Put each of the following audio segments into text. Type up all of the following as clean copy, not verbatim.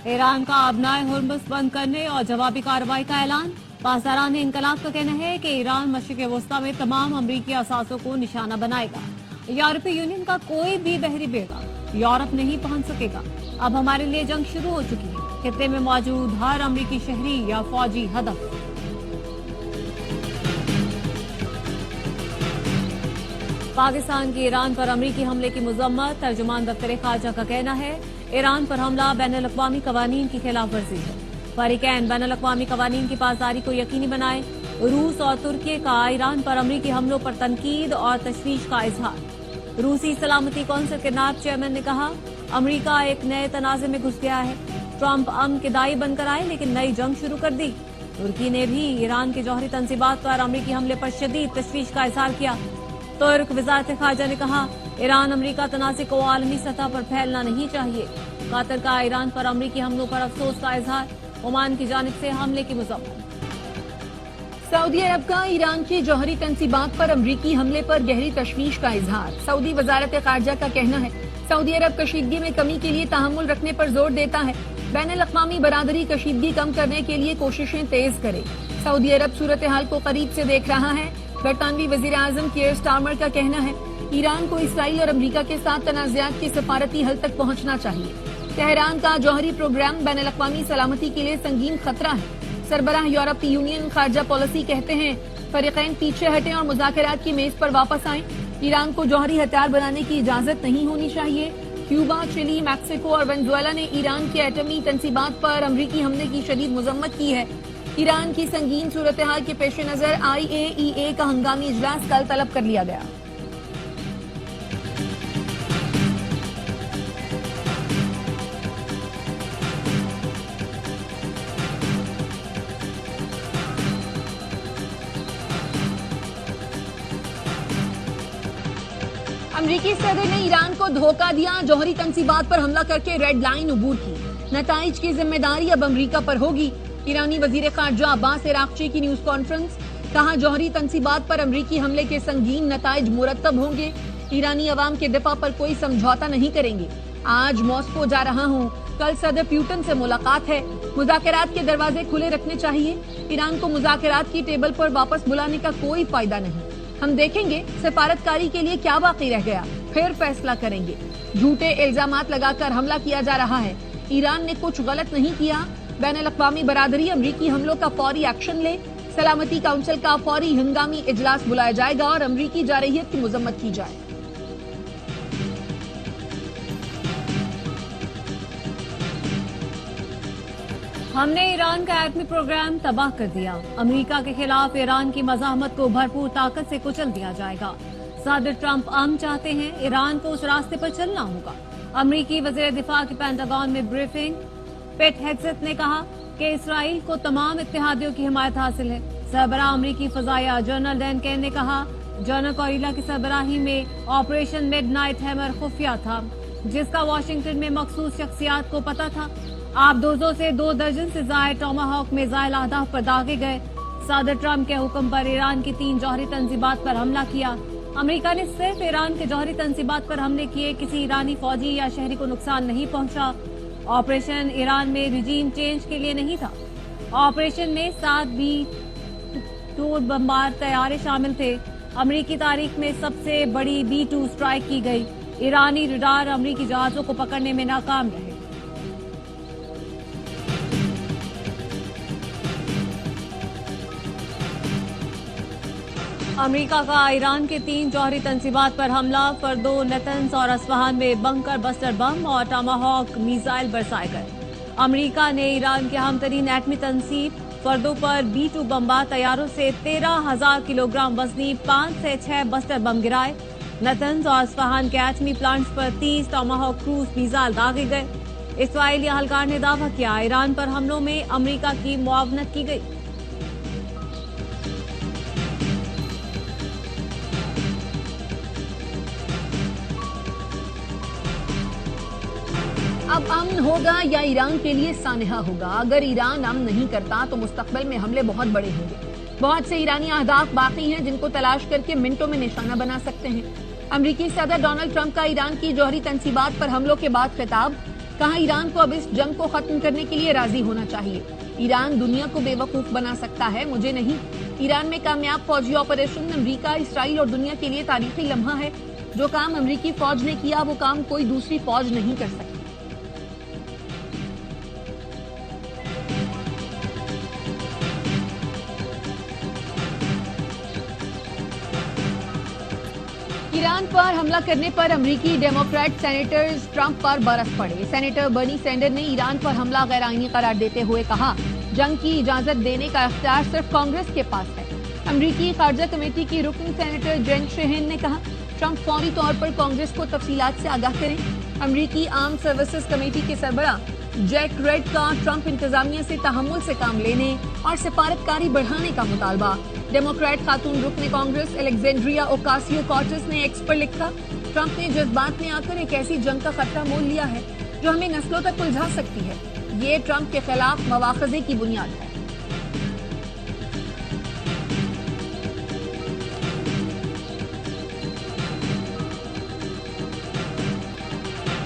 Iran का आबनाए Hormuz बंद करने और जवाबी कार्रवाई का ऐलान। पासदारान इनकलाब का कहना है कि ईरान मशरिक़ वस्ता में तमाम अमरीकी असासों को निशाना बनाएगा। यूरोपीय यूनियन का कोई भी बहरी बेड़ा यूरोप नहीं पहुंच सकेगा। अब हमारे लिए जंग शुरू हो चुकी है। खित्ते में मौजूद हर अमरीकी शहरी या फौजी हदफ। पाकिस्तान की ईरान पर अमरीकी हमले की मजम्मत। तर्जुमान दफ्तर खारजा का कहना है ईरान पर हमला बैनुल-अक़वामी कवानीन की खिलाफ वर्जी है। फरीकैन बैनुल-अक़वामी कवानीन की पासदारी को यकीनी बनाए। रूस और तुर्की का ईरान पर अमरीकी हमलों पर तनकीद और तशवीश का इजहार। रूसी सलामती कौंसिल के नायब चेयरमैन ने कहा अमरीका एक नए तनाज़े में घुस गया है। ट्रंप अमन के दाई बनकर आए लेकिन नई जंग शुरू कर दी। तुर्की ने भी ईरान के जौहरी तंसीबात पर अमरीकी हमले पर शदीद तशवीश का इजहार किया। तुर्क वज़ारत खारजा ने कहा ईरान अमरीका तनाज़े को आलमी सतह पर फैलना नहीं चाहिए। कतर का ईरान पर अमरीकी हमलों पर अफसोस का इजहार। ओमान की जानिब से हमले की मज़म्मत। सऊदी अरब का ईरान की जौहरी तंसीबात पर अमरीकी हमले पर गहरी तशवीश का इजहार। सऊदी वज़ारत खारजा का कहना है सऊदी अरब कशीदगी में कमी के लिए तहम्मुल रखने पर जोर देता है। बैनुल-अक़वामी बरादरी कशीदगी कम करने के लिए कोशिशें तेज करे। सऊदी अरब सूरत हाल को करीब से देख रहा है। बरतानवी वज़ीर आज़म कीयर स्टारमर का कहना है ईरान को इसराइल और अमरीका के साथ तनाज़ात के सफारती हल तक पहुंचना चाहिए। तेहरान का जौहरी प्रोग्राम बैनुल-अक़वामी सलामती के लिए संगीन खतरा है। सरबराह यूरोपीय यूनियन खारजा पॉलिसी कहते हैं फरीकैन पीछे हटें और मुज़ाकरात की मेज पर वापस आएं। ईरान को जौहरी हथियार बनाने की इजाजत नहीं होनी चाहिए। क्यूबा, चिली, मैक्सिको और वेनेजुएला ने ईरान के एटमी तंसीबात पर अमरीकी हमले की शदीद मजम्मत की है। ईरान की संगीन सूरत हाल के पेश नजर IAEA का हंगामी इजलास कल तलब कर लिया गया। अमरीकी सदर ने ईरान को धोखा दिया। जौहरी तंसीबात पर हमला करके रेड लाइन अबूर की। नताइज की जिम्मेदारी अब अमरीका पर होगी। ईरानी वजीर खारजा अब्बास अरागची की न्यूज कॉन्फ्रेंस। कहा जौहरी तंसीबात पर अमरीकी हमले के संगीन नताइज मुरतब होंगे। ईरानी अवाम के दिफा पर कोई समझौता नहीं करेंगे। आज मॉस्को जा रहा हूँ। कल सदर प्यूटन से मुलाकात है। मुज़ाकरात के दरवाजे खुले रखने चाहिए। ईरान को मुज़ाकरात की टेबल पर वापस बुलाने का कोई फायदा नहीं। हम देखेंगे सिफारतकारी के लिए क्या बाकी रह गया, फिर फैसला करेंगे। झूठे इल्जामात लगाकर हमला किया जा रहा है। ईरान ने कुछ गलत नहीं किया। बैनुल-अक़वामी बरादरी अमरीकी हमलों का फौरी एक्शन ले। सलामती काउंसिल का फौरी हंगामी इजलास बुलाया जाएगा और अमरीकी जारहियत की मजम्मत की जाए। हमने ईरान का एटमी प्रोग्राम तबाह कर दिया। अमेरिका के खिलाफ ईरान की मज़ाहमत को भरपूर ताकत से कुचल दिया जाएगा। सदर ट्रंप अमन चाहते हैं, ईरान को उस रास्ते पर चलना होगा। अमेरिकी वज़ीर दिफा की पेंटागन में ब्रीफिंग। पेट हेग्सेथ ने कहा कि इसराइल को तमाम इत्तेहादियों की हिमायत हासिल है। सरबराह अमरीकी फजाया जनरल डैन केन ने कहा जनरल कोरिला की सरबराही में ऑपरेशन मिडनाइट हैमर खुफिया था, जिसका वाशिंगटन में मखसूस शख्सियात को पता था। आबदोजों से 2 दर्जन से ज्यादा टोमाहॉक मिसाइल अहदाफ पर दागे गए। सदर ट्रंप के हुक्म पर ईरान की 3 जौहरी तंसीबात पर हमला किया। अमेरिका ने सिर्फ ईरान के जौहरी तंसीबात पर हमले किए, किसी ईरानी फौजी या शहरी को नुकसान नहीं पहुंचा। ऑपरेशन ईरान में रिजीम चेंज के लिए नहीं था। ऑपरेशन में 7 B-2 बमबार तैयारे शामिल थे। अमेरिकी तारीख में सबसे बड़ी B-2 स्ट्राइक की गई। ईरानी रडार अमेरिकी जहाजों को पकड़ने में नाकाम रहे। अमेरिका का ईरान के 3 जौहरी तंसीबात पर हमला। फर्दो, नेतन्स और अस्फहान में बंकर बस्टर बम और टोमाहॉक मिसाइल बरसाए गए। अमेरिका ने ईरान के अहम तरीन एटमी तंसीब फर्दो पर B-2 बमबार तैयारों से 13,000 किलोग्राम वजनी 5 से 6 बस्टर बम गिराए। नेतन्स और अस्फहान के एटमी प्लांट्स पर 30 टोमाहॉक क्रूज मिसाइल दागे गए। इसराइली अहलकार ने दावा किया ईरान पर हमलों में अमेरिका की मुआवनत की गई। अब अमन होगा या ईरान के लिए सानहा होगा। अगर ईरान अमन नहीं करता तो मुस्तकबिल में हमले बहुत बड़े होंगे। बहुत से ईरानी अहदाफ बाकी हैं जिनको तलाश करके मिनटों में निशाना बना सकते हैं। अमरीकी सदर डोनाल्ड ट्रंप का ईरान की जौहरी तंसीबात पर हमलों के बाद खिताब। کہا ईरान को अब इस जंग को खत्म करने के लिए राजी होना चाहिए। ईरान दुनिया को बेवकूफ बना सकता है, मुझे नहीं। ईरान में कामयाब फौजी ऑपरेशन अमेरिका, इसराइल और दुनिया के लिए तारीखी लम्हा है। जो काम अमेरिकी फौज ने किया वो काम कोई दूसरी फौज नहीं कर सकती। ईरान पर हमला करने पर अमेरिकी डेमोक्रेट सेनेटर्स ट्रंप पर बरस पड़े। सेनेटर बर्नी सैंडर ने ईरान पर हमला गैर आईनी करार देते हुए कहा, जंग की इजाजत देने का इख्तियार सिर्फ कांग्रेस के पास है। अमेरिकी खारजा कमेटी की रुकन सेनेटर जेन शेहन ने कहा, ट्रंप फौरी तौर पर कांग्रेस को तफसीलात से आगाह करें। अमेरिकी आर्म सर्विसेज कमेटी के सरबराह जैक रेड का ट्रंप इंतजामिया से तहम्मुल से काम लेने और सिफारतकारी बढ़ाने का मुतालबा। डेमोक्रेट खातून रुकने कांग्रेस एलेक्जेंड्रिया ओकासियो कॉर्टिस ने एक्स पर लिखा, ट्रंप ने जज्बात में आकर एक ऐसी जंग का खतरा मोल लिया है जो हमें नस्लों तक उलझा सकती है। ये ट्रंप के खिलाफ मवाख़ज़े की बुनियाद है।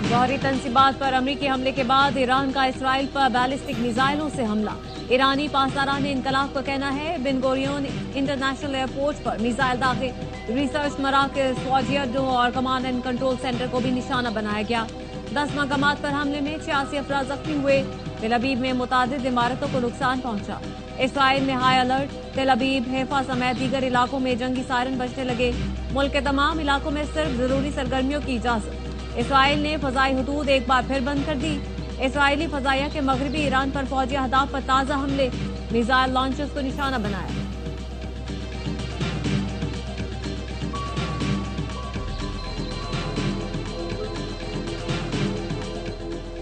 जौहरी तंसीबात पर अमरीकी हमले के बाद ईरान का इसराइल पर बैलिस्टिक मिसाइलों से हमला। ईरानी पासदारान इनकलाब का कहना है, बिन गुरियोन इंटरनेशनल एयरपोर्ट पर मिसाइल दाखिल। रिसर्च मराकज़, फौजी अड्डों और कमांड एंड कंट्रोल सेंटर को भी निशाना बनाया गया। 10 मकामात पर हमले में 86 अफराद जख्मी हुए। तेल अवीव में मुतादिद इमारतों को नुकसान पहुंचा। इसराइल में हाई अलर्ट। तेल अवीव, हैफा समेत दीगर इलाकों में जंगी सायरन बजने लगे। मुल्क के तमाम इलाकों में सिर्फ जरूरी सरगर्मियों की इजाजत। इसराइल ने फजाई हुदूद एक बार फिर बंद कर दी। इसराइली फजाइया के मगरबी ईरान पर फौजी अहदाफ पर ताज़ा हमले, मिसाइल लॉन्चर्स को निशाना बनाया।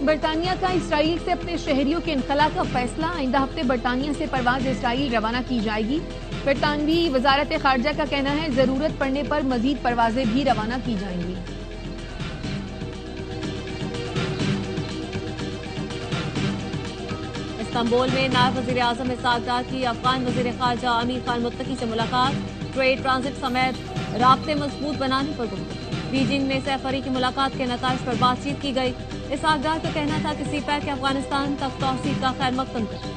बरतानिया का इसराइल से अपने शहरियों के इनखला का फैसला। आइंदा हफ्ते बरतानिया से परवाज इसराइल रवाना की जाएगी। बरतानवी वजारत खारजा का कहना है, जरूरत पड़ने पर मजीद परवाजें भी रवाना की जाएंगी। इस्तांबुल में नायब वज़ीर आज़म इसहाक डार की अफगान वज़ीर ख़ारजा अमीर खान मुत्तकी से मुलाकात। ट्रेड, ट्रांजिट समेत राब्ते मजबूत बनाने पर गुफ्तगू। बीजिंग में सैफ अली की मुलाकात के नताइज पर बातचीत की गई। इसहाक डार का कहना था कि सीपैक के अफगानिस्तान तक तौसीक का खैर मकदम करे।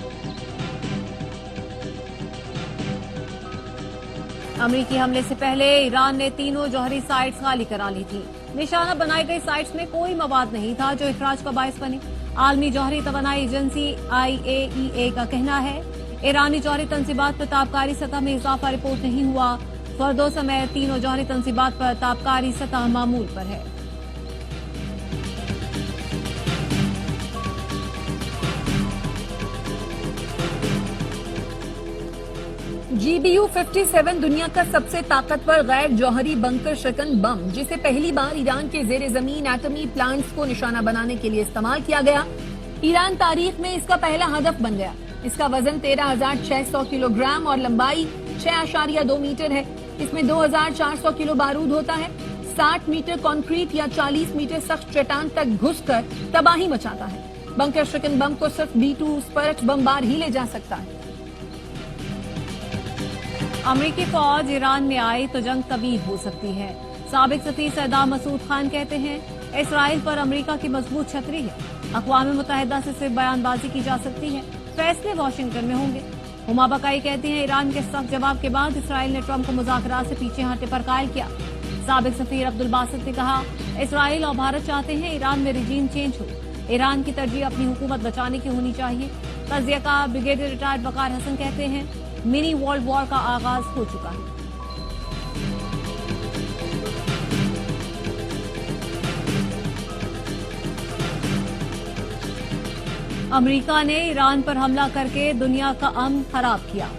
अमरीकी हमले से पहले ईरान ने तीनों जौहरी साइट्स खाली करा ली थी। निशाना बनाई गई साइट्स में कोई मवाद नहीं था जो इखराज का बायस बने। आलमी जौहरी तवानाई एजेंसी IAEA का कहना है, ईरानी जौहरी तंसीबात पर ताबकारी सतह में इजाफा रिपोर्ट नहीं हुआ। फर्दों समेत तीनों जौहरी तंसीबात पर ताबकारी सतह मामूल पर है। GBU-57 दुनिया का सबसे ताकतवर गैर जौहरी बंकर शकन बम, जिसे पहली बार ईरान के जेर जमीन एटमी प्लांट्स को निशाना बनाने के लिए इस्तेमाल किया गया। ईरान तारीख में इसका पहला हदफ बन गया। इसका वजन 13,600 किलोग्राम और लंबाई 6.2 मीटर है। इसमें 2,400 किलो बारूद होता है। 60 मीटर कंक्रीट या 40 मीटर सख्त चट्टान तक घुसकर तबाही मचाता है। बंकर शकन बम को सिर्फ B-2 स्परट बमबार ही ले जा सकता है। अमरीकी फौज ईरान में आए तो जंग तवील हो सकती है। साबिक सफीर सद्दाम मसूद खान कहते हैं, इसराइल पर अमरीका की मजबूत छतरी है। अक़वाम मुत्तहिदा से सिर्फ बयानबाजी की जा सकती है, फैसले वाशिंगटन में होंगे। हुमा बकाई कहती हैं, ईरान के सख्त जवाब के बाद इसराइल ने ट्रंप को मुज़ाकरात से पीछे हटने पर कायल किया। साबिक सफीर अब्दुल बासित ने कहा, इसराइल और भारत चाहते हैं ईरान में रिजीम चेंज हो। ईरान की तरजीह अपनी हुकूमत बचाने की होनी चाहिए। तजिया ब्रिगेडियर रिटायर्ड वकार हसन कहते हैं, मिनी वर्ल्ड वॉर का आगाज हो चुका है। अमेरिका ने ईरान पर हमला करके दुनिया का अमन खराब किया।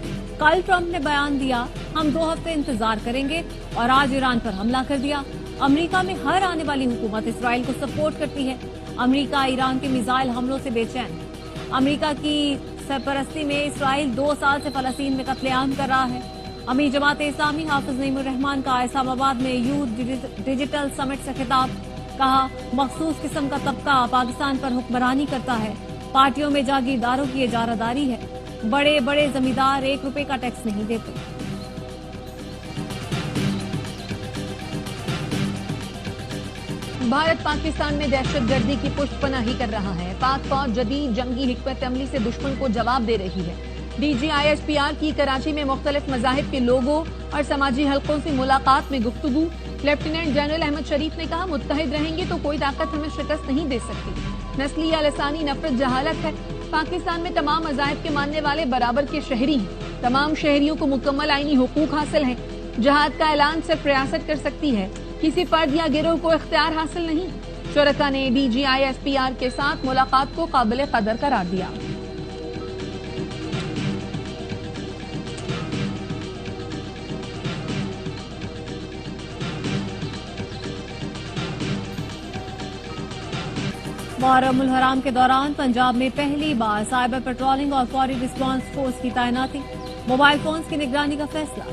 कल ट्रंप ने बयान दिया, हम 2 हफ्ते इंतजार करेंगे, और आज ईरान पर हमला कर दिया। अमेरिका में हर आने वाली हुकूमत इसराइल को सपोर्ट करती है। अमेरिका ईरान के मिसाइल हमलों से बेचैन है। अमेरिका की सरपरस्ती में इसराइल 2 साल से फलस्तीन में कत्लेआम कर रहा है। अमीर जमात इस्लामी हाफिज नईमुर रहमान का इस्लामाबाद में यूथ डिजिटल समिट से खिताब। कहा, मखसूस किस्म का तबका पाकिस्तान पर हुक्मरानी करता है। पार्टियों में जागीरदारों की इजारादारी है। बड़े बड़े जमींदार 1 रुपए का टैक्स नहीं देते। भारत पाकिस्तान में दहशत गर्दी की पुष्टपनाही कर रहा है। पाक फौज जदीद जंगी हिकमत अमली से दुश्मन को जवाब दे रही है। DGISPR की कराची में मुख्तलिफ मज़ाहिब के लोगों और समाजी हलकों से मुलाकात में गुफ्तगू। लेफ्टिनेंट जनरल अहमद शरीफ ने कहा, मुत्तहिद रहेंगे तो कोई ताकत हमें शिकस्त नहीं दे सकती। नस्ली या लसानी नफरत जहालत है। पाकिस्तान में तमाम मज़ाहिब के मानने वाले बराबर के शहरी हैं। तमाम शहरियों को मुकम्मल आईनी हुकूक हासिल हैं। जहाद का ऐलान सिर्फ रियासत कर सकती है, किसी फर्द या गिरोह को इख्तियार हासिल नहीं। शुरका ने DGISPR के साथ मुलाकात को काबिल कदर करार दिया। मुहर्रम उल हराम के दौरान पंजाब में पहली बार साइबर पेट्रोलिंग और फौरी रिस्पांस फोर्स की तैनाती। मोबाइल फोन्स की निगरानी का फैसला।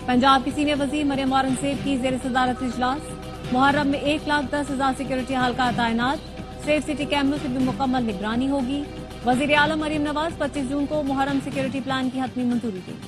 पंजाब की सीनियर वजीर मरियम औरंगजेब की जेर सदारत इजलास। मुहर्रम में 1,10,000 सिक्योरिटी हल्का तैनात। सेफ सिटी कैमरों से भी मुकम्मल निगरानी होगी। वजीर आलम मरियम नवाज 25 जून को मुहर्रम सिक्योरिटी प्लान की हतमी मंजूरी दी।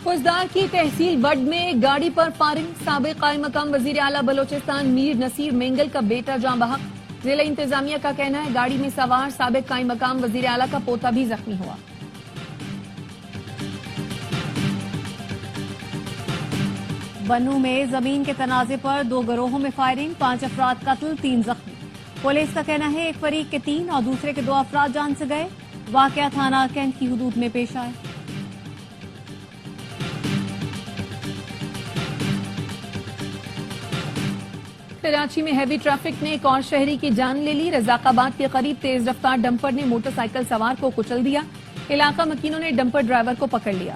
फौजदार की तहसील बड में गाड़ी पर फायरिंग। साबिक कायम मकाम वजीर आला बलोचिस्तान मीर नसीर मेंगल का बेटा जाँ बहक। जिला इंतजामिया का कहना है, गाड़ी में सवार साबिक कायम मकाम वजीर आला का पोता भी जख्मी हुआ। बनू में जमीन के तनाजे पर 2 गिरोहों में फायरिंग। 5 अफराद कत्ल, 3 जख्मी। पुलिस का कहना है, एक फरीक के 3 और दूसरे के 2 अफराद जान से गए। वाकया थाना कैंट की हुदूद में पेश आए। कराची में हैवी ट्रैफिक ने एक और शहरी की जान ले ली। रजाकाबाद के करीब तेज रफ्तार डंपर ने मोटरसाइकिल सवार को कुचल दिया। इलाका मकीनों ने डंपर ड्राइवर को पकड़ लिया।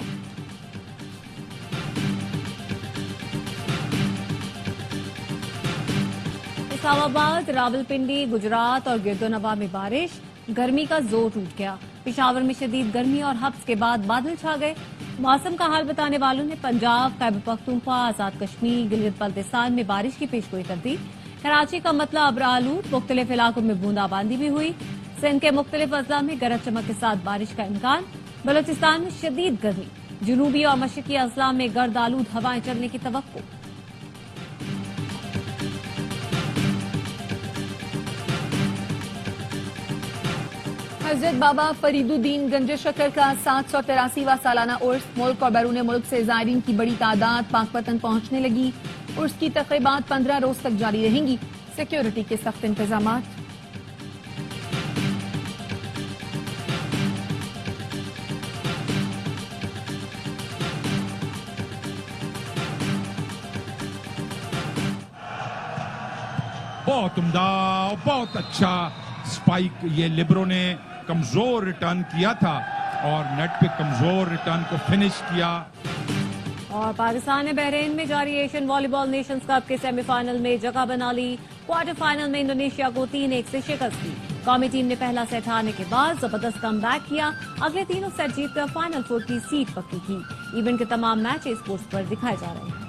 इस्लामाबाद, रावलपिंडी, गुजरात और गिरदोनवा में बारिश। गर्मी का जोर टूट गया। पेशावर में शदीद गर्मी और हब्स के बाद बादल छा गए। मौसम का हाल बताने वालों ने पंजाब, खैबर पख्तूनख्वा, आजाद कश्मीर, गिलगित बल्तिस्तान में बारिश की पेशगोई कर दी। कराची का मतला अबरालूद, मुख्तलिफ इलाकों में बूंदाबांदी भी हुई। सिंध के मुख्तलिफ अजला में गरज चमक के साथ बारिश का इम्कान। बलोचिस्तान में शदीद गर्मी। जनूबी और मशरकी अजला में गर्द आलूद हवाएं चलने की तवक्को। हजरत बाबा फरीदुद्दीन गंज शक्कर का 783वां सालाना उर्स। मुल्क और बैरून मुल्क से ज़ायरीन की बड़ी तादाद पाकपतन पहुंचने लगी। उर्स की तक़रीबात 15 रोज तक जारी रहेंगी। सिक्योरिटी के सख्त इंतजाम। बहुत उम्दा, बहुत अच्छा स्पाइक ये लिब्रो ने कमजोर रिटर्न किया था और नेट पे कमजोर रिटर्न को फिनिश किया। और पाकिस्तान ने बहरीन में जारी एशियन वॉलीबॉल नेशंस कप के सेमीफाइनल में जगह बना ली। क्वार्टर फाइनल में इंडोनेशिया को 3-1 से शिकस्त दी। कौमी टीम ने पहला सेट हारने के बाद जबरदस्त कमबैक किया। अगले तीनों सेट जीतकर फाइनल 4 की सीट पक्की की। इवेंट के तमाम मैच स्पोर्ट्स पर दिखाए जा रहे हैं।